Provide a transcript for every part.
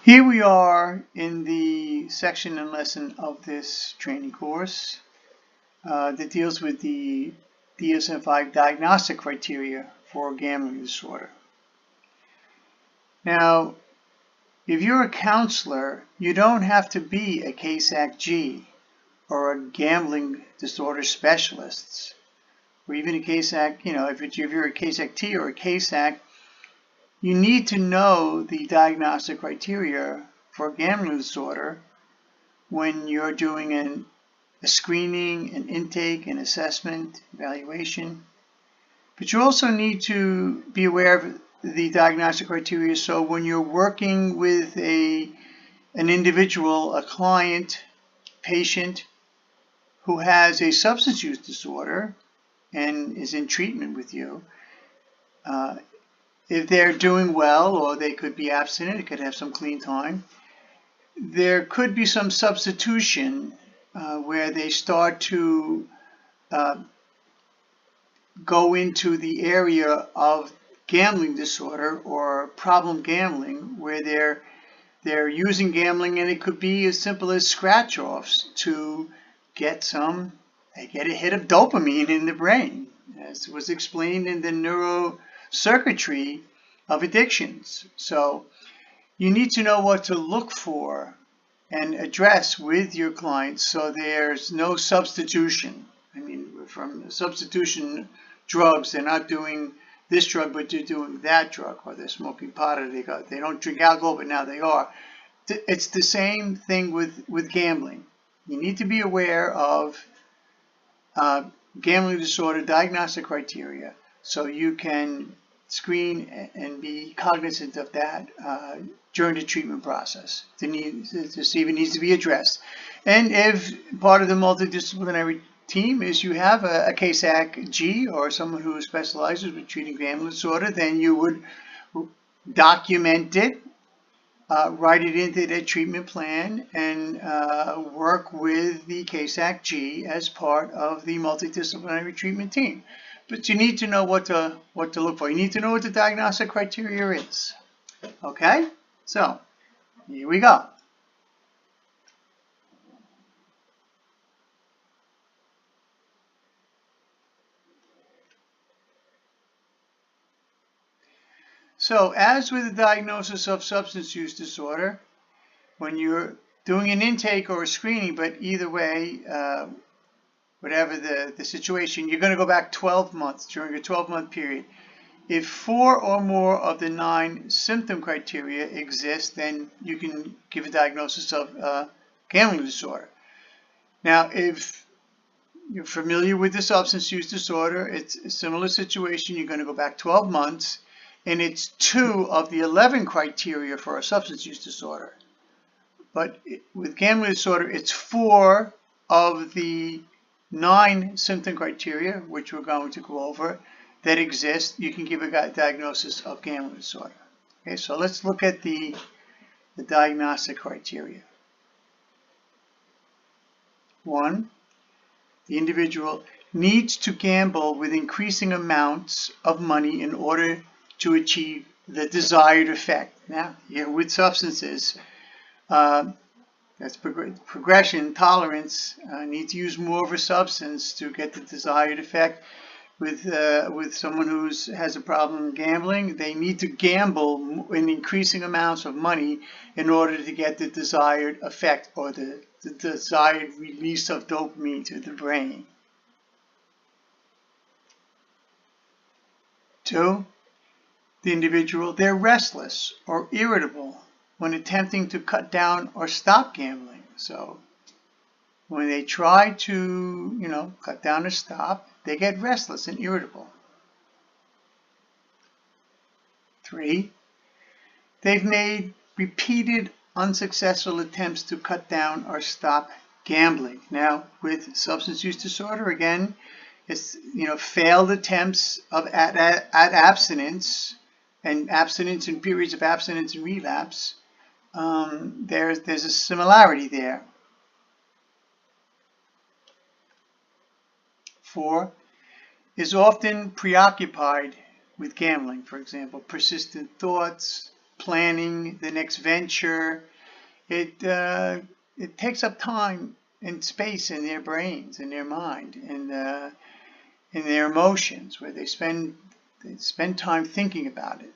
Here we are in the section and lesson of this training course that deals with the DSM-5 diagnostic criteria for gambling disorder. Now, if you're a counselor, you don't have to be a CASAC-G or a gambling disorder specialist, or even a CASAC, if you're a CASAC-T or a CASAC, you need to know the diagnostic criteria for gambling disorder when you're doing a screening, an intake, an assessment, evaluation. But you also need to be aware of the diagnostic criteria, so when you're working with an individual, a client, patient who has a substance use disorder and is in treatment with you, if they're doing well, or they could be abstinent, it could have some clean time, there could be some substitution where they start to go into the area of gambling disorder or problem gambling, where they're using gambling, and it could be as simple as scratch-offs to get a hit of dopamine in the brain, as was explained in the neurocircuitry of addictions. So you need to know what to look for and address with your clients so there's no substitution. I mean, from substitution drugs, they're not doing this drug, but they're doing that drug, or they're smoking pot, or they don't drink alcohol, but now they are. It's the same thing with gambling. You need to be aware of gambling disorder diagnostic criteria so you can screen and be cognizant of that during the treatment process to see if it needs to be addressed. And if part of the multidisciplinary team is you have a CASAC-G or someone who specializes with treating gambling disorder, then you would document it, write it into their treatment plan, and work with the CASAC-G as part of the multidisciplinary treatment team. But you need to know what to look for. You need to know what the diagnostic criteria is. Okay? So, here we go. So, as with the diagnosis of substance use disorder, when you're doing an intake or a screening, but either way, whatever the situation, you're going to go back 12 months during a 12-month period. If 4 or more of the 9 symptom criteria exist, then you can give a diagnosis of gambling disorder. Now, if you're familiar with the substance use disorder, it's a similar situation. You're going to go back 12 months, and it's 2 of the 11 criteria for a substance use disorder. But with gambling disorder, it's 4 of the 9 symptom criteria, which we're going to go over, that exist. You can give a diagnosis of gambling disorder. Okay, so let's look at the diagnostic criteria. 1, the individual needs to gamble with increasing amounts of money in order to achieve the desired effect. Now, with substances, that's progression, tolerance, need to use more of a substance to get the desired effect. With someone who has a problem gambling, they need to gamble in increasing amounts of money in order to get the desired effect, or the desired release of dopamine to the brain. 2, the individual, they're restless or irritable when attempting to cut down or stop gambling. So when they try to, cut down or stop, they get restless and irritable. 3, they've made repeated unsuccessful attempts to cut down or stop gambling. Now, with substance use disorder, again, it's failed attempts at abstinence, and abstinence and periods of abstinence and relapse. There's a similarity there. 4, is often preoccupied with gambling. For example, persistent thoughts, planning the next venture. It takes up time and space in their brains, in their mind, and in their emotions, where they spend time thinking about it.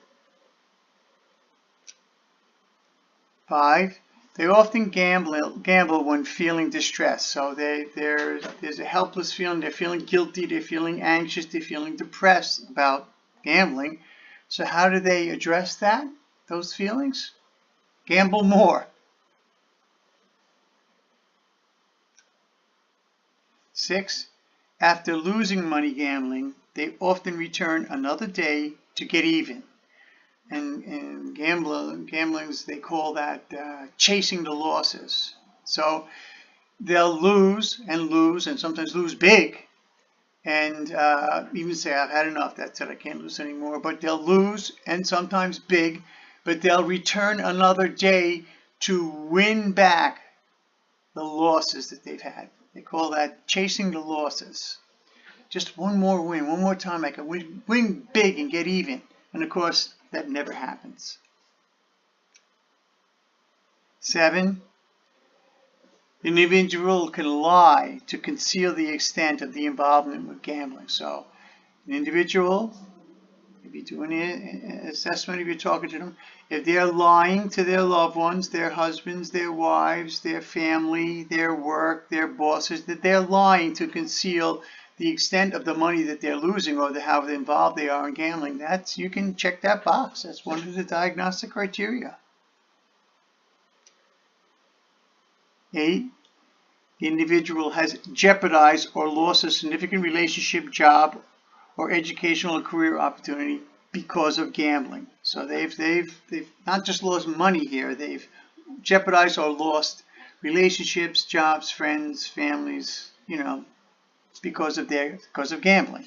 5, they often gamble when feeling distressed. So there's a helpless feeling. They're feeling guilty. They're feeling anxious. They're feeling depressed about gambling. So how do they address that? Those feelings? Gamble more. 6, after losing money gambling, they often return another day to get even. And gamblers, they call that chasing the losses. So they'll lose and sometimes lose big, and even say, I've had enough, that's it, I can't lose anymore. But they'll lose, and sometimes big, but they'll return another day to win back the losses that they've had. They call that chasing the losses. Just one more win, one more time I can win big and get even. And of course, that never happens. 7, the individual can lie to conceal the extent of the involvement with gambling. So an individual, if you're doing an assessment, if you're talking to them, if they're lying to their loved ones, their husbands, their wives, their family, their work, their bosses, that they're lying to conceal the extent of the money that they're losing or how involved they are in gambling, you can check that box. That's one of the diagnostic criteria. 8, the individual has jeopardized or lost a significant relationship, job, or educational or career opportunity because of gambling. So they've not just lost money here, they've jeopardized or lost relationships, jobs, friends, families, because of gambling.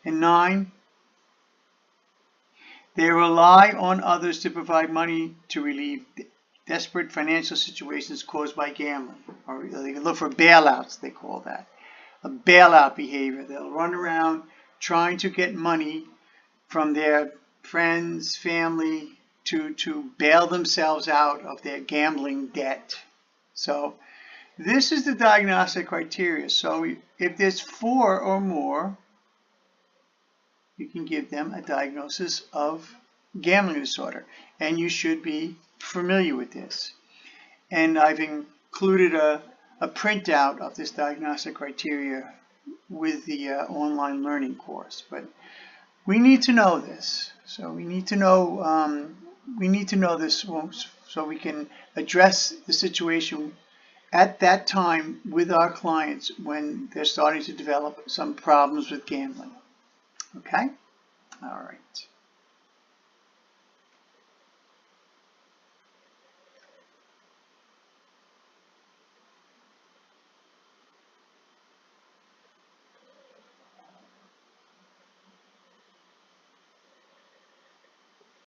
And 9, they rely on others to provide money to relieve desperate financial situations caused by gambling. Or they can look for bailouts, they call that. A bailout behavior. They'll run around trying to get money from their friends, family, to bail themselves out of their gambling debt. So this is the diagnostic criteria. So if there's 4 or more, you can give them a diagnosis of gambling disorder. And you should be familiar with this. And I've included a printout of this diagnostic criteria with the online learning course. But we need to know this. So we need to know this so we can address the situation at that time with our clients when they're starting to develop some problems with gambling. Okay? All right.